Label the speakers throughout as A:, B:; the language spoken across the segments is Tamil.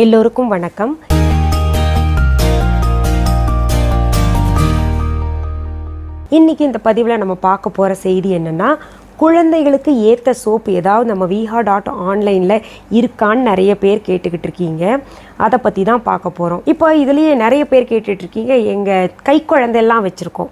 A: எல்லோருக்கும் வணக்கம். இன்னைக்கு இந்த பதிவில் நம்ம பார்க்க போகிற செய்தி என்னென்னா, குழந்தைகளுக்கு ஏற்ற சோப்பு ஏதாவது நம்ம viha.online இருக்கான்னு நிறைய பேர் கேட்டுக்கிட்டு இருக்கீங்க. அதை பற்றி தான் பார்க்க போகிறோம். இப்போ இதுலேயே நிறைய பேர் கேட்டுட்ருக்கீங்க, எங்கள் கை குழந்தையெல்லாம் வச்சுருக்கோம்,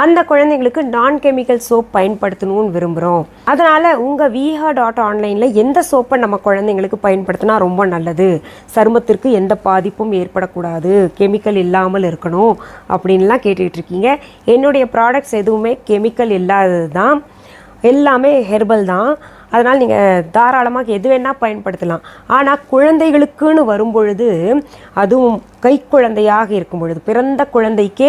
A: அந்த குழந்தைங்களுக்கு நான் கெமிக்கல் சோப் பயன்படுத்தணும்னு விரும்புகிறோம். அதனால் உங்கள் viha.online எந்த சோப்பை நம்ம குழந்தைங்களுக்கு பயன்படுத்தினா ரொம்ப நல்லது, சருமத்திற்கு எந்த பாதிப்பும் ஏற்படக்கூடாது, கெமிக்கல் இல்லாமல் இருக்கணும் அப்படின்லாம் கேட்டுக்கிட்டு இருக்கீங்க. என்னுடைய ப்ராடக்ட்ஸ் எதுவுமே கெமிக்கல் இல்லாதது தான், எல்லாமே ஹெர்பல் தான். அதனால் நீங்கள் தாராளமாக எது வேணால் பயன்படுத்தலாம். ஆனால் குழந்தைகளுக்குன்னு வரும்பொழுது, அதுவும் கை குழந்தையாக இருக்கும் பொழுது, பிறந்த குழந்தைக்கே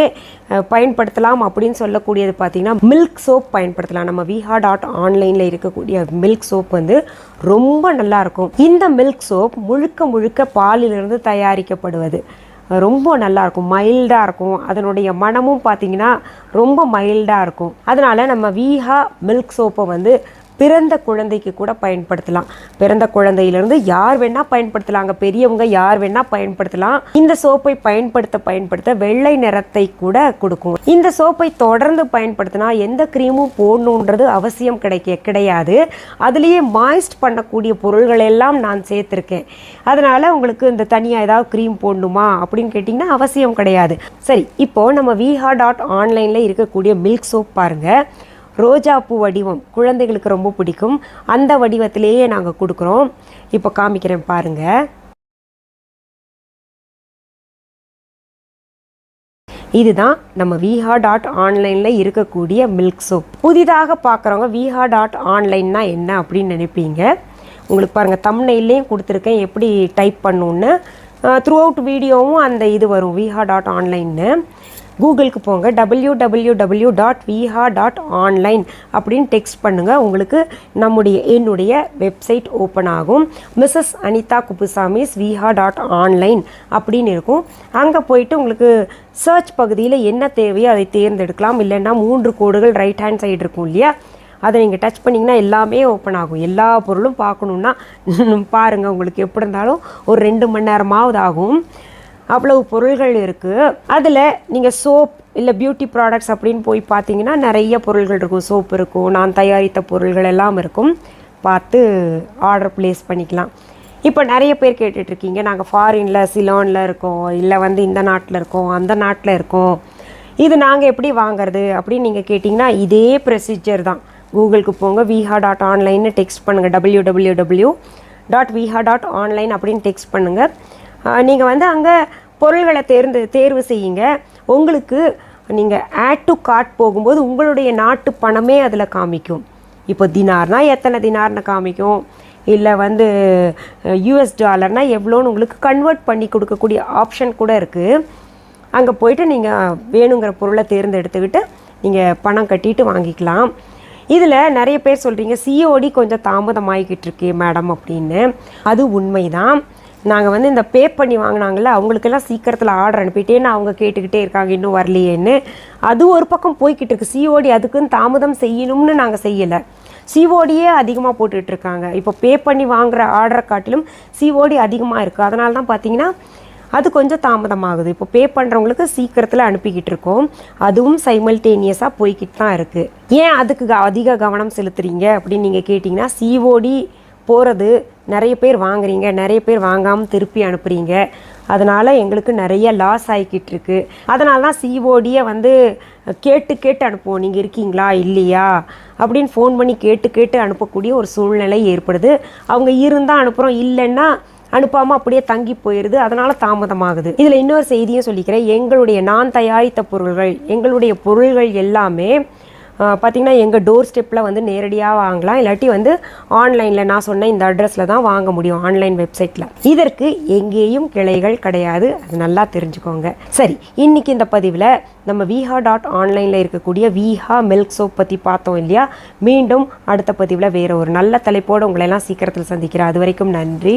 A: பயன்படுத்தலாம் அப்படின்னு சொல்லக்கூடியது பார்த்திங்கன்னா மில்க் சோப் பயன்படுத்தலாம். நம்ம viha.online இருக்கக்கூடிய மில்க் சோப் வந்து ரொம்ப நல்லாயிருக்கும். இந்த மில்க் சோப் முழுக்க முழுக்க பாலிலிருந்து தயாரிக்கப்படுவது. ரொம்ப நல்லாயிருக்கும், மைல்டாக இருக்கும். அதனுடைய மனமும் பார்த்திங்கன்னா ரொம்ப மைல்டாக இருக்கும். அதனால் நம்ம viha மில்க் சோப்பை வந்து பிறந்த குழந்தைக்கு கூட பயன்படுத்தலாம். பிறந்த குழந்தையிலிருந்து யார் வேணால் பயன்படுத்தலாங்க, பெரியவங்க யார் வேணால் பயன்படுத்தலாம். இந்த சோப்பை பயன்படுத்த வெள்ளை நிறத்தை கூட கொடுக்கும். இந்த சோப்பை தொடர்ந்து பயன்படுத்தினா எந்த க்ரீமும் போடணுன்றது அவசியம் கிடையாது. அதுலேயே மாய்ஸ்ட் பண்ணக்கூடிய பொருள்கள் எல்லாம் நான் சேர்த்துருக்கேன். அதனால் உங்களுக்கு இந்த தனியாக ஏதாவது க்ரீம் போடணுமா அப்படின்னு கேட்டிங்கன்னா அவசியம் கிடையாது. சரி, இப்போது நம்ம viha.online இருக்கக்கூடிய மில்க் சோப் பாருங்கள். ரோஜா பூ வடிவம் குழந்தைகளுக்கு ரொம்ப பிடிக்கும். அந்த வடிவத்திலேயே நாங்கள் கொடுக்குறோம். இப்போ காமிக்கிறேன் பாருங்கள். இதுதான் நம்ம viha.online இருக்கக்கூடிய மில்க் சோப். புதிதாக பார்க்குறவங்க viha.online என்ன அப்படின்னு நினைப்பீங்க. உங்களுக்கு பாருங்கள், தம்ப்நெயிலையும் கொடுத்துருக்கேன் எப்படி டைப் பண்ணணுன்னு. த்ரூ அவுட் வீடியோவும் அந்த இது வரும் viha.online. கூகுளுக்கு போங்க, www.viha.online அப்படின்னு டெக்ஸ்ட் பண்ணுங்கள். உங்களுக்கு என்னுடைய வெப்சைட் ஓப்பன் ஆகும். மிஸ்ஸஸ் அனிதா குப்புசாமிஸ் viha.online அப்படின்னு இருக்கும். அங்கே போயிட்டு உங்களுக்கு சர்ச் பகுதியில் என்ன தேவையோ அதை தேர்ந்தெடுக்கலாம். இல்லைன்னா 3 கோடுகள் ரைட் ஹேண்ட் சைடு இருக்கும் இல்லையா, அதை நீங்கள் டச் பண்ணிங்கன்னா எல்லாமே ஓப்பன் ஆகும். எல்லா பொருளும் பார்க்கணுன்னா பாருங்கள், உங்களுக்கு எப்படி இருந்தாலும் ஒரு 2 மணி நேரமாவது ஆகும். அவ்வளவு பொருள்கள் இருக்குது. அதில் நீங்கள் சோப் இல்லை பியூட்டி ப்ராடக்ட்ஸ் அப்படின்னு போய் பார்த்தீங்கன்னா நிறைய பொருள்கள் இருக்கும். சோப் இருக்கும், நான் தயாரித்த பொருள்கள் எல்லாம் இருக்கும். பார்த்து ஆர்டர் ப்ளேஸ் பண்ணிக்கலாம். இப்போ நிறைய பேர் கேட்டுட்ருக்கீங்க, நாங்கள் ஃபாரினில் சிலோனில் இருக்கோம், இல்லை வந்து இந்த நாட்டில் இருக்கோம், அந்த நாட்டில் இருக்கோம், இது நாங்கள் எப்படி வாங்கிறது அப்படின்னு நீங்கள் கேட்டிங்கன்னா இதே ப்ரொசீஜர் தான். கூகுளுக்கு போங்க, viha.online டெக்ஸ்ட் பண்ணுங்கள், www.viha.online அப்படின்னு டெக்ஸ்ட் பண்ணுங்கள். நீங்கள் வந்து அங்கே பொருள்களை தேர்வு செய்யுங்க. உங்களுக்கு நீங்கள் ஆட் டு கார்ட் போகும்போது உங்களுடைய நாட்டு பணமே அதில் காமிக்கும். இப்போ தினார்னால் எத்தனை தினார்னு காமிக்கும், இல்லை வந்து US டாலர்னால் எவ்வளோன்னு உங்களுக்கு கன்வெர்ட் பண்ணி கொடுக்கக்கூடிய ஆப்ஷன் கூட இருக்குது. அங்கே போய்ட்டு நீங்கள் வேணுங்கிற பொருளை தேர்ந்தெடுத்துக்கிட்டு நீங்கள் பணம் கட்டிட்டு வாங்கிக்கலாம். இதில் நிறைய பேர் சொல்கிறீங்க COD கொஞ்சம் தாமதமாகிக்கிட்டு இருக்கே மேடம் அப்படின்னு. அது உண்மைதான். நாங்கள் வந்து இந்த பே பண்ணி வாங்கினாங்கள்ல, அவங்களுக்கெல்லாம் சீக்கிரத்தில் ஆர்டர் அனுப்பிட்டேன்னு அவங்க கேட்டுக்கிட்டே இருக்காங்க, இன்னும் வரலையேன்னு. அது ஒரு பக்கம் போய்கிட்டு இருக்கு. COD அதுக்குன்னு தாமதம் செய்யணும்னு நாங்கள் செய்யலை, CODயே அதிகமாக போட்டுட்ருக்காங்க. இப்போ பே பண்ணி வாங்குகிற ஆர்டரை காட்டிலும் COD அதிகமாக இருக்குது. அதனால தான் பார்த்தீங்கன்னா அது கொஞ்சம் தாமதமாகுது. இப்போ பே பண்ணுறவங்களுக்கு சீக்கிரத்தில் அனுப்பிக்கிட்டு இருக்கோம். அதுவும் சைமல்டேனியஸாக போய்கிட்டு தான் இருக்குது. ஏன் அதுக்கு அதிக கவனம் செலுத்துறீங்க அப்படின்னு நீங்கள் கேட்டிங்கன்னா, COD போகிறது நிறைய பேர் வாங்குறீங்க, நிறைய பேர் வாங்காமல் திருப்பி அனுப்புகிறீங்க. அதனால் எங்களுக்கு நிறைய லாஸ் ஆகிக்கிட்டு இருக்கு. அதனால தான் CODயை வந்து கேட்டு அனுப்புவோம், நீங்கள் இருக்கீங்களா இல்லையா அப்படின்னு ஃபோன் பண்ணி கேட்டு அனுப்பக்கூடிய ஒரு சூழ்நிலை ஏற்படுது. அவங்க இருந்தால் அனுப்புகிறோம், இல்லைன்னா அனுப்பாமல் அப்படியே தங்கி போயிடுது. அதனால் தாமதமாகுது. இதில் இன்னொரு செய்தியும் சொல்லிக்கிறேன். நான் தயாரித்த பொருள்கள், எங்களுடைய பொருள்கள் எல்லாமே பார்த்திங்கன்னா எங்கள் டோர் ஸ்டெப்பில் வந்து நேரடியாக வாங்கலாம், இல்லாட்டி வந்து ஆன்லைனில் நான் சொன்ன இந்த அட்ரஸில் தான் வாங்க முடியும், ஆன்லைன் வெப்சைட்டில். இதற்கு எங்கேயும் கிளைகள் கிடையாது, அது நல்லா தெரிஞ்சுக்கோங்க. சரி, இன்றைக்கி இந்த பதிவில் நம்ம viha.online இருக்கக்கூடிய viha மில்க் சோப் பற்றி பார்த்தோம் இல்லையா. மீண்டும் அடுத்த பதிவில் வேறு ஒரு நல்ல தலைப்போடு உங்களெல்லாம் சீக்கிரத்தில் சந்திக்கிறேன். அது வரைக்கும் நன்றி,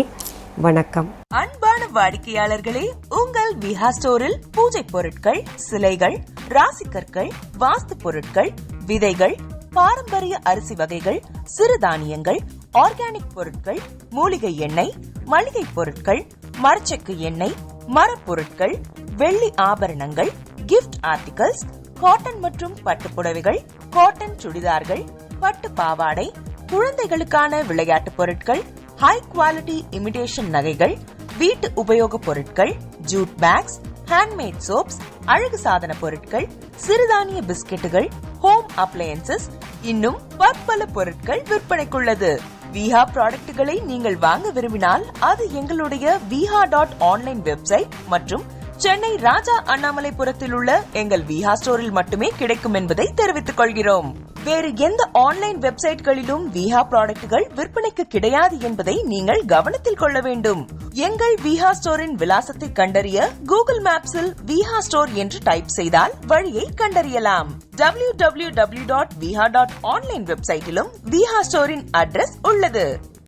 A: வணக்கம்.
B: அன்பான வாடிக்கையாளர்களே, உங்கள் விஹா ஸ்டோரில் பூஜை பொருட்கள், சிலைகள், ராசிக்கற்கள், வாஸ்து பொருட்கள், விதைகள், பாரம்பரிய அரிசி வகைகள், சிறுதானியங்கள், ஆர்கானிக் பொருட்கள், மூலிகை எண்ணெய், மளிகை பொருட்கள், மரச்செக்கு எண்ணெய், மரப்பொருட்கள், வெள்ளி ஆபரணங்கள், கிஃப்ட் ஆர்டிகல்ஸ், காட்டன் மற்றும் பட்டு புடவைகள், காட்டன் சுடிதார்கள், பட்டு பாவாடை, குழந்தைகளுக்கான விளையாட்டு பொருட்கள், ஹை குவாலிட்டி இமிடேஷன் நகைகள், வீட்டு உபயோக பொருட்கள், ஜூட் பேக்ஸ், ஹேண்ட்மேட் சோப்ஸ், அழகு சாதன பொருட்கள், சிறுதானிய பிஸ்கெட்டுகள், ஹோம் அப்ளையன்சஸ், இன்னும் பற்பல பொருட்கள் விற்பனைக்குள்ளது. விஹா ப்ராடக்ட்களை நீங்கள் வாங்க விரும்பினால் அது எங்களுடைய viha.online வெப்சைட் மற்றும் சென்னை ராஜா அண்ணாமலைபுரத்தில் உள்ள எங்கள் விஹா ஸ்டோரில் மட்டுமே கிடைக்கும் என்பதை தெரிவித்துக் கொள்கிறோம். வேறு எந்த ஆன்லைன் வெப்சைட்களிலும் விஹா ப்ராடக்ட்கள் விற்பனைக்கு கிடையாது என்பதை நீங்கள் கவனத்தில் கொள்ள வேண்டும். எங்கள் விஹா ஸ்டோரின் விலாசத்தை கண்டறிய கூகுள் மேப்ஸில் விஹா ஸ்டோர் என்று டைப் செய்தால் வழியை கண்டறியலாம். www.viha.online வெப்சைட்டிலும் விஹா ஸ்டோரின் அட்ரஸ் உள்ளது.